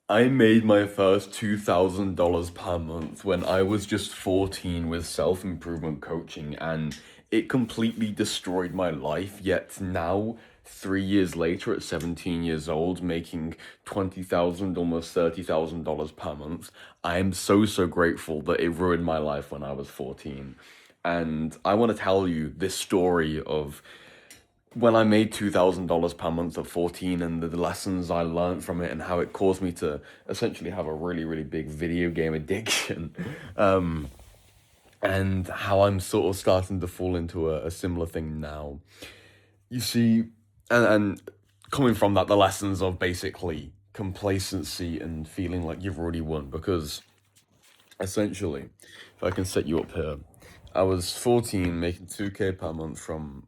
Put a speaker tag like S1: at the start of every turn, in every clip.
S1: I made my first $2,000 per month when I was just 14 with self-improvement coaching, and it completely destroyed my life. Yet now, 3 years later, at 17 years old, making 20,000, almost $30,000 per month, I am so, so grateful that it ruined my life when I was 14. And I want to tell you this story of when I made $2,000 per month at 14 and the lessons I learned from it and how it caused me to essentially have a really, really big video game addiction. Um, and how I'm sort of starting to fall into a similar thing now. You see, and coming from that, the lessons of basically complacency and feeling like you've already won, because essentially, if I can set you up here, I was 14 making 2K per month from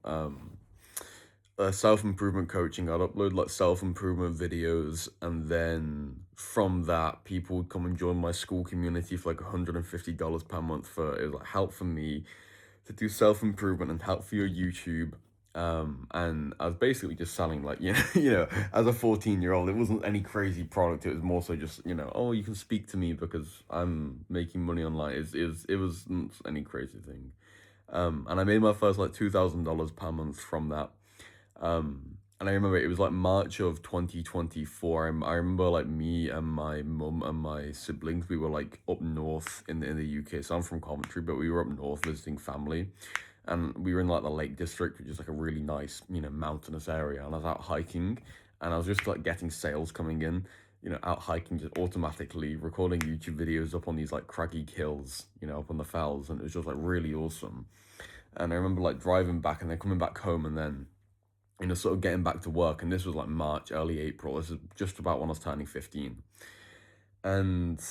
S1: self improvement coaching. I'd upload like self improvement videos, and then from that, people would come and join my school community for like $150 per month for it was like help for me to do self improvement and help for your YouTube. And I was basically just selling like as a 14-year-old, it wasn't any crazy product. It was more so just oh, you can speak to me because I'm making money online. It wasn't any crazy thing. And I made my first like $2,000 per month from that. And I remember it was like March of 2024. I remember like me and my mum and my siblings, we were like up north in the UK. So I'm from Coventry, but we were up north visiting family. And we were in like the Lake District, which is like a really nice, mountainous area. And I was out hiking, and I was just like getting sales coming in, out hiking, just automatically recording YouTube videos up on these like craggy hills, up on the fells. And it was just like really awesome. And I remember like driving back and then coming back home, and then sort of getting back to work. And this was like March, early April. This is just about when I was turning 15. And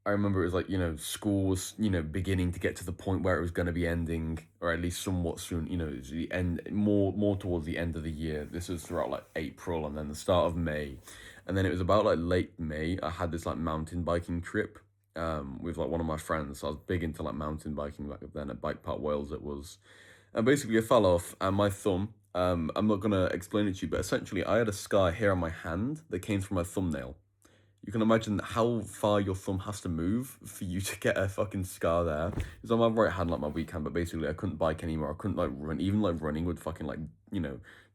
S1: I remember it was like, school was, beginning to get to the point where it was going to be ending, or at least somewhat soon. It was the end, more towards the end of the year. This was throughout like April and then the start of May. And then it was about like late May. I had this like mountain biking trip with like one of my friends. So I was big into like mountain biking back then at Bike Park Wales it was. And basically, I fell off, and my thumb. I'm not gonna explain it to you, but essentially, I had a scar here on my hand that came from my thumbnail. You can imagine how far your thumb has to move for you to get a fucking scar there. It's on my right hand, like my weak hand, but basically, I couldn't bike anymore. I couldn't like run, even like running would fucking like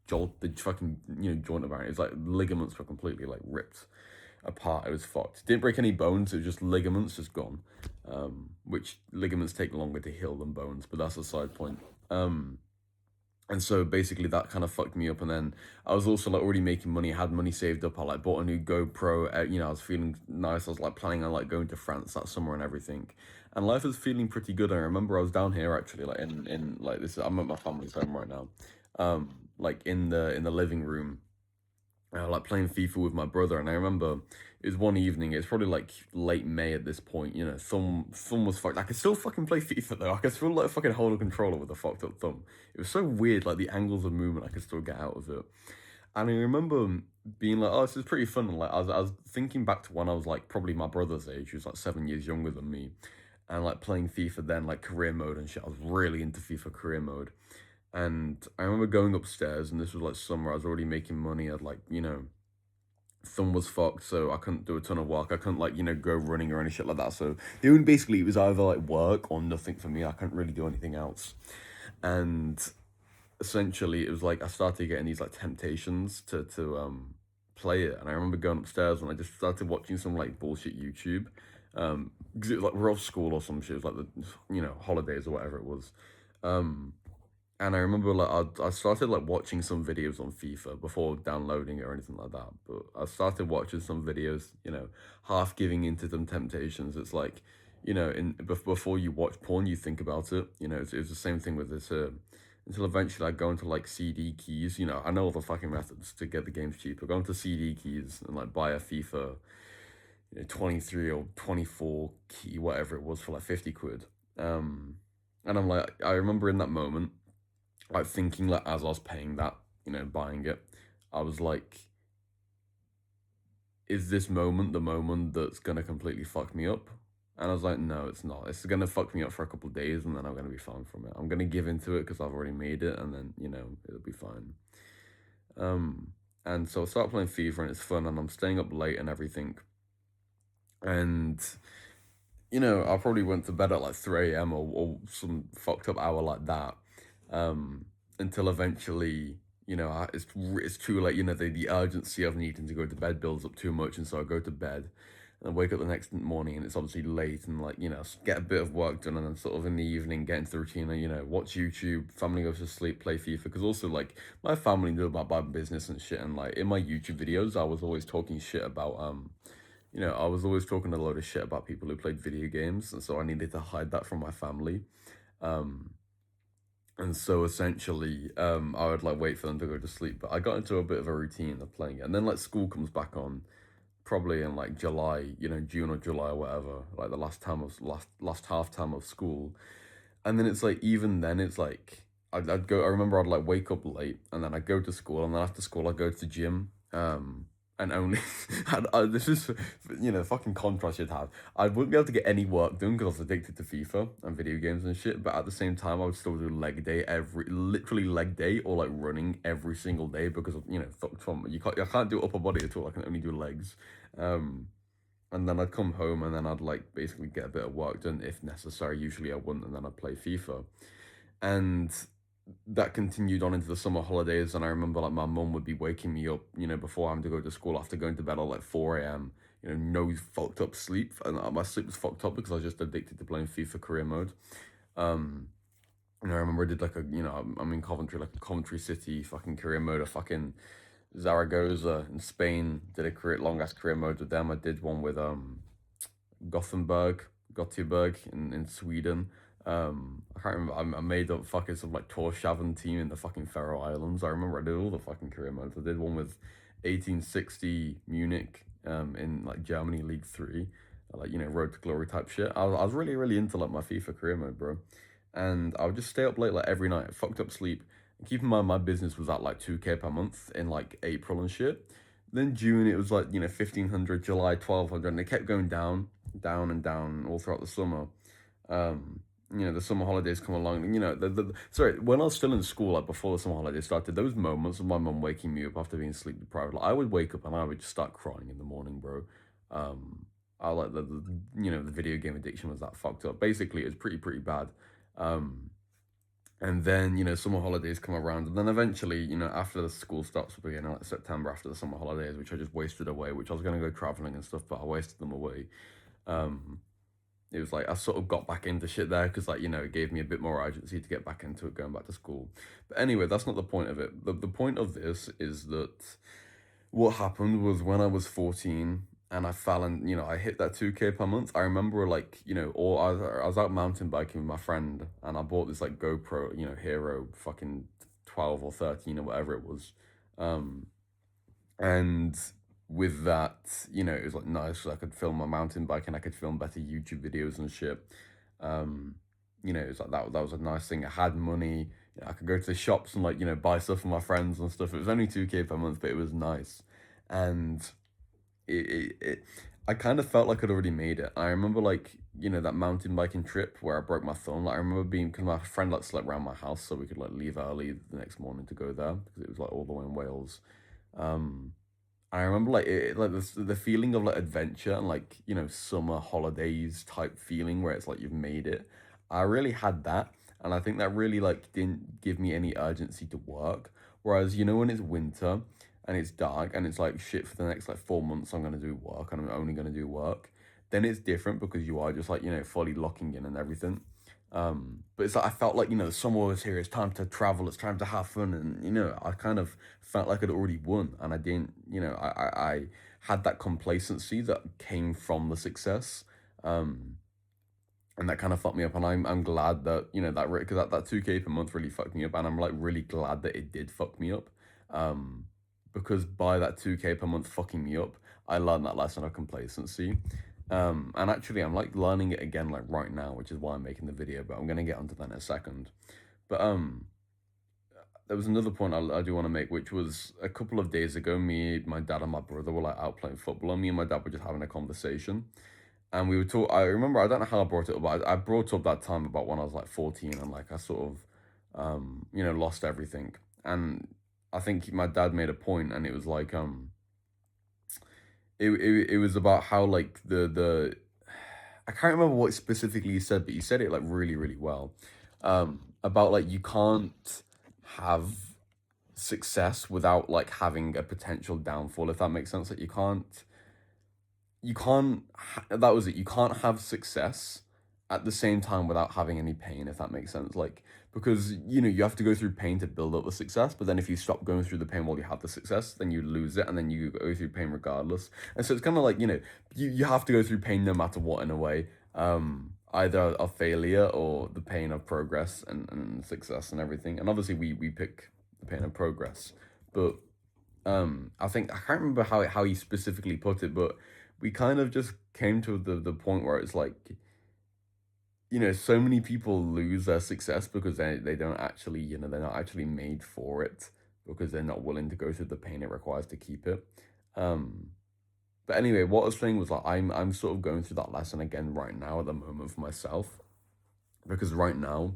S1: jolt the fucking joint around it. It's like ligaments were completely like ripped apart. It was fucked. Didn't break any bones. It was just ligaments, just gone. Which ligaments take longer to heal than bones, but that's a side point. Um, and so basically that kind of fucked me up. And then I was also like already making money, had money saved up. I like bought a new GoPro. I was feeling nice. I was like planning on like going to France that summer and everything. And life was feeling pretty good. I remember I was down here actually, like in like this. I'm at my family's home right now. Like in the living room, like playing FIFA with my brother. And I remember it was one evening. It's probably like late May at this point. Thumb was fucked. I could still fucking play FIFA though. I could still like fucking hold a controller with a fucked up thumb. It was so weird. Like the angles of movement, I could still get out of it. And I remember being like, oh, this is pretty fun. And like I was thinking back to when I was like probably my brother's age, who was like 7 years younger than me, and like playing FIFA then, like career mode and shit. I was really into FIFA career mode. And I remember going upstairs, and this was like summer. I was already making money. I'd like, thumb was fucked, so I couldn't do a ton of work. I couldn't like, go running or any shit like that. So doing basically it was either like work or nothing for me. I couldn't really do anything else. And essentially it was like I started getting these like temptations to play it. And I remember going upstairs and I just started watching some like bullshit YouTube. Because it was like we're off school or some shit. It was like the holidays or whatever it was. Um and I remember like I started like watching some videos on FIFA before downloading it or anything like that. But I started watching some videos, half giving into them temptations. It's like, before you watch porn, you think about it. It's the same thing with this. Until eventually I go into like CD keys. I know all the fucking methods to get the games cheaper. Go into CD keys and like buy a FIFA, 23 or 24 key, whatever it was, for like 50 quid. And I'm like, I remember in that moment like thinking like as I was paying that, buying it, I was like, is this moment the moment that's gonna completely fuck me up? And I was like, no, it's not. It's gonna fuck me up for a couple of days, and then I'm gonna be fine from it. I'm gonna give into it because I've already made it, and then it'll be fine. Um, and so I start playing FIFA, and it's fun, and I'm staying up late and everything. And I probably went to bed at like 3 a.m. or some fucked up hour like that, until eventually, it's too late. The urgency of needing to go to bed builds up too much, and so I go to bed, and I wake up the next morning, and it's obviously late, and like get a bit of work done, and then sort of in the evening get into the routine, and watch YouTube. Family goes to sleep, play FIFA, because also like my family knew about my business and shit, and like in my YouTube videos, I was always talking shit about I was always talking a load of shit about people who played video games, and so I needed to hide that from my family. Um, and so essentially, I would like wait for them to go to sleep. But I got into a bit of a routine of playing it, and then like school comes back on, probably in like July, June or July or whatever, like the last half time of school. And then it's like even then it's like I'd go. I remember I'd like wake up late, and then I'd go to school, and then after school I'd go to the gym. And only this is fucking contrast you'd have. I wouldn't be able to get any work done because I was addicted to FIFA and video games and shit. But at the same time, I would still do leg day literally leg day or like running every single day because I can't do upper body at all. I can only do legs. And then I'd come home and then I'd like basically get a bit of work done if necessary. Usually I wouldn't, and then I'd play FIFA. And that continued on into the summer holidays. And I remember like my mum would be waking me up, before having to go to school after going to bed at like 4 a.m. No fucked up sleep. And my sleep was fucked up because I was just addicted to playing FIFA career mode. Um, and I remember I did like I'm in Coventry, like a Coventry City fucking career mode, a fucking Zaragoza in Spain, did a long ass career mode with them. I did one with Gothenburg in Sweden. I can't remember. I made up fucking some like Torshavn team in the fucking Faroe Islands. I remember I did all the fucking career modes. I did one with 1860 Munich, in like Germany League Three, like Road to Glory type shit. I was really really into like my FIFA career mode, bro. And I would just stay up late like every night, fucked up sleep. And keep in mind my business was at like 2K per month in like April and shit. Then June it was like 1,500, July 1,200, and it kept going down, down and down all throughout the summer. The summer holidays come along. Sorry, when I was still in school, like before the summer holidays started, those moments of my mum waking me up after being sleep deprived, like I would wake up and I would just start crying in the morning, bro. I like the video game addiction was that fucked up. Basically, it was pretty bad. Um, and then, summer holidays come around. And then eventually, after the school starts up again, like September after the summer holidays, which I just wasted away, which I was going to go traveling and stuff, but I wasted them away. Um, it was like I sort of got back into shit there because, like, it gave me a bit more urgency to get back into it, going back to school. But anyway, that's not the point of it. The point of this is that what happened was when I was 14 and I fell and I hit that 2K per month. I remember like or I was out mountain biking with my friend and I bought this like GoPro Hero fucking 12 or 13 or whatever it was. um and with that it was like nice. I could film my mountain bike and I could film better YouTube videos and shit. um it was like that was a nice thing. I had money. I could go to the shops and like buy stuff for my friends and stuff. It was only 2K per month, but it was nice. And I kind of felt like I'd already made it. I remember like, that mountain biking trip where I broke my thumb. Like I remember being, because my friend like slept around my house so we could like leave early the next morning to go there because it was like all the way in Wales. Um, I remember like like the feeling of like adventure and like summer holidays type feeling where it's like you've made it. I really had that, and I think that really like didn't give me any urgency to work. Whereas when it's winter and it's dark and it's like shit for the next like 4 months I'm gonna do work and I'm only gonna do work, then it's different because you are just like fully locking in and everything. But it's like I felt like the summer was here. It's time to travel. It's time to have fun, and I kind of felt like I'd already won, and I didn't. I had that complacency that came from the success, um, and that kind of fucked me up. And I'm glad that because that 2K per month really fucked me up, and I'm like really glad that it did fuck me up, because by that 2K per month fucking me up, I learned that lesson of complacency. And actually, I'm like learning it again, like right now, which is why I'm making the video. But I'm gonna get onto that in a second. But there was another point I do want to make, which was a couple of days ago. Me, my dad, and my brother were like out playing football, and me and my dad were just having a conversation. And we were talk. I remember I don't know how I brought it up, but I brought up that time about when I was like 14 and like I sort of lost everything. And I think my dad made a point, and it was like it was about how like the I can't remember what specifically he said, but he said it like really, really well. About like you can't have success without like having a potential downfall, if that makes sense. Like that was it. You can't have success at the same time without having any pain, if that makes sense. Like, because you have to go through pain to build up the success, but then if you stop going through the pain while you have the success, then you lose it, and then you go through pain regardless. And so it's kind of like, you have to go through pain no matter what, in a way. Either of failure or the pain of progress and success and everything. And obviously we pick the pain of progress. But I think I can't remember how he specifically put it, but we kind of just came to the point where it's like, so many people lose their success because they don't actually, they're not actually made for it, because they're not willing to go through the pain it requires to keep it. Um, but anyway, what I was saying was like I'm sort of going through that lesson again right now at the moment for myself, because right now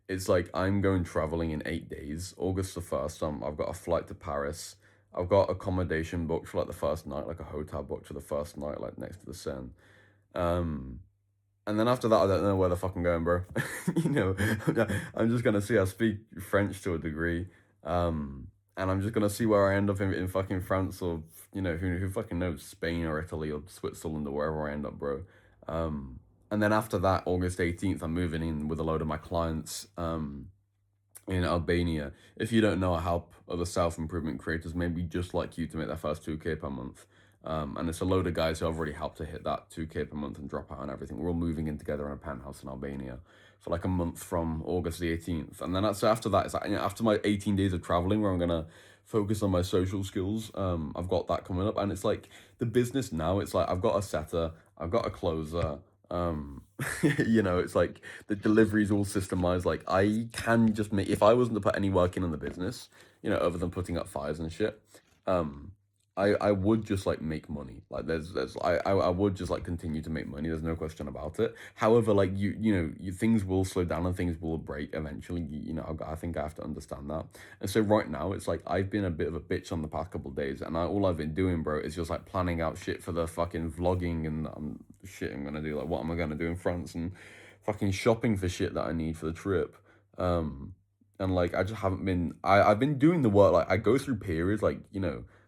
S1: it's like I'm going traveling in 8 days. August the 1st, I've got a flight to Paris. I've got accommodation booked for like the first night, like a hotel booked for the first night, like next to the Seine. Um, and then after that, I don't know where the fuck I'm going, bro. you know, I'm just gonna see. I speak French to a degree, and I'm just gonna see where I end up in fucking France, or who fucking knows, Spain or Italy or Switzerland or wherever I end up, bro. And then after that, August 18th, I'm moving in with a load of my clients. In Albania. If you don't know, I help other self-improvement creators, maybe just like you, to make their first 2K per month. And it's a load of guys who I've already helped to hit that 2K per month and drop out and everything. We're all moving in together in a penthouse in Albania for like a month from August the 18th. And then after that, it's like, after my 18 days of traveling, where I'm going to focus on my social skills. I've got that coming up. And it's like the business now, it's like I've got a setter, I've got a closer. Um, it's like the delivery's all systemized. Like I can just make, if I wasn't to put any work in on the business, other than putting up fires and shit, um, I would just like make money. Like I would just like continue to make money. There's no question about it. However, like things will slow down and things will break eventually. I think I have to understand that. And so right now, it's like I've been a bit of a bitch on the past couple of days, and all I've been doing, bro, is just like planning out shit for the fucking vlogging and shit I'm gonna do. Like, what am I gonna do in France, and fucking shopping for shit that I need for the trip. And like I just haven't been. I've been doing the work. Like I go through periods, like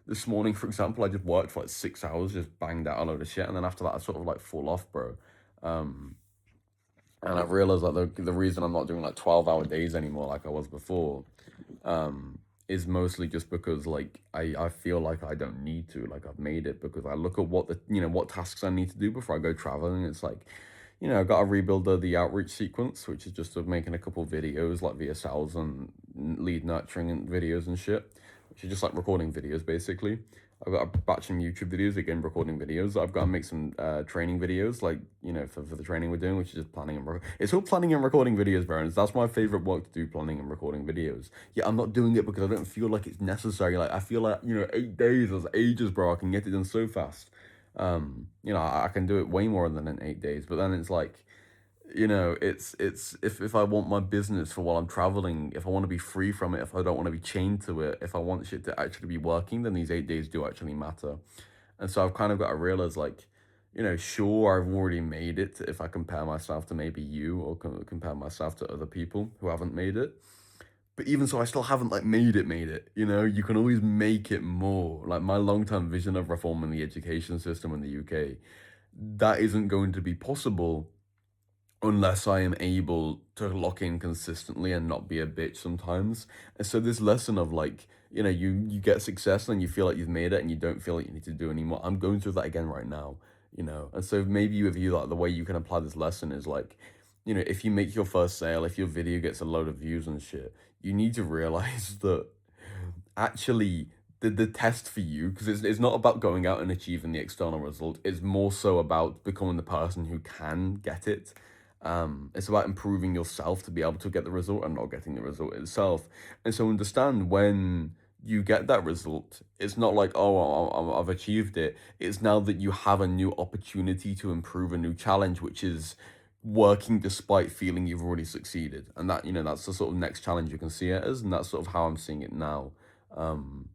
S1: this morning, for example, I just worked for like 6 hours, just banged out a load of shit, and then after that, I sort of like fall off, bro. Um, and I've realized like the reason I'm not doing like 12-hour days anymore, like I was before, is mostly just because like I feel like I don't need to. Like I've made it, because I look at what tasks I need to do before I go traveling. It's like, I've got to rebuild the outreach sequence, which is just of making a couple videos like VSLs and lead nurturing and videos and shit, which is just like recording videos basically. I've got a batch of YouTube videos, again recording videos. I've got to make some training videos, like for the training we're doing, which is just planning and it's all planning and recording videos, bro. That's my favorite work to do, planning and recording videos. Yeah, I'm not doing it because I don't feel like it's necessary. Like I feel like 8 days is ages, bro. I can get it done so fast. I can do it way more than in 8 days, but then it's like, it's if I want my business for while I'm traveling, if I want to be free from it, if I don't want to be chained to it, if I want shit to actually be working, then these 8 days do actually matter. And so I've kind of got to realize, like, sure, I've already made it if I compare myself to maybe you, or compare myself to other people who haven't made it. But even so, I still haven't like made it. You can always make it more. Like my long-term vision of reforming the education system in the UK, that isn't going to be possible unless I am able to lock in consistently and not be a bitch sometimes. And so this lesson of like, you get success and you feel like you've made it and you don't feel like you need to do anymore. I'm going through that again right now, And so maybe with you, like the way you can apply this lesson is like, if you make your first sale, if your video gets a load of views and shit, you need to realize that actually the test for you, because it's not about going out and achieving the external result, it's more so about becoming the person who can get it. It's about improving yourself to be able to get the result and not getting the result itself. And so understand, when you get that result, it's not like, oh, I've achieved it. It's now that you have a new opportunity to improve, a new challenge, which is working despite feeling you've already succeeded. And that's the sort of next challenge you can see it as, and that's sort of how I'm seeing it now. Um,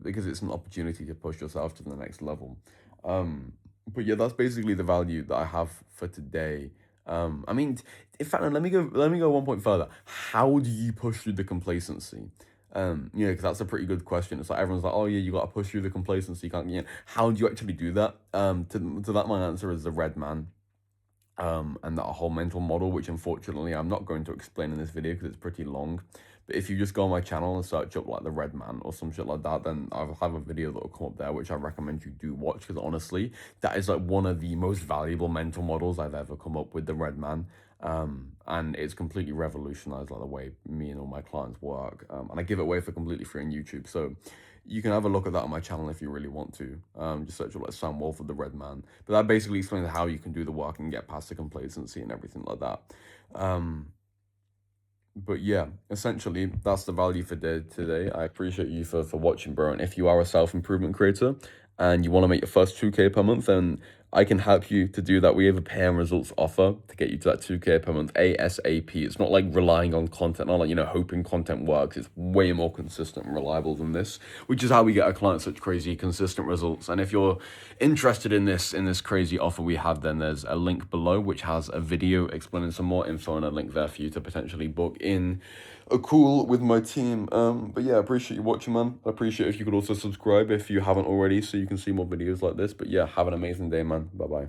S1: because it's an opportunity to push yourself to the next level. But yeah, that's basically the value that I have for today. I mean, in fact, let me go one point further. How do you push through the complacency? Because that's a pretty good question. It's like everyone's like, oh yeah, you got to push through the complacency. You can't, how do you actually do that? To that, my answer is the red man, and that whole mental model, which unfortunately I'm not going to explain in this video because it's pretty long. But if you just go on my channel and search up like the red man or some shit like that, then I'll have a video that will come up there, which I recommend you do watch, because honestly, that is like one of the most valuable mental models I've ever come up with, the red man. And it's completely revolutionized like the way me and all my clients work. And I give it away for completely free on YouTube. So you can have a look at that on my channel if you really want to. Just search up like Sam Walford, the red man. But that basically explains how you can do the work and get past the complacency and everything like that. But yeah, essentially that's the value for today. I appreciate you for watching, bro. And if you are a self-improvement creator and you want to make your first 2K per month, then I can help you to do that. We have a pay and results offer to get you to that 2K per month ASAP. It's not like relying on content, not like, hoping content works. It's way more consistent and reliable than this, which is how we get our clients such crazy consistent results. And if you're interested in this crazy offer we have, then there's a link below which has a video explaining some more info, and a link there for you to potentially book in a call with my team. But yeah, I appreciate you watching, man. I appreciate if you could also subscribe if you haven't already, so you can see more videos like this. But yeah, have an amazing day, man. Bye bye.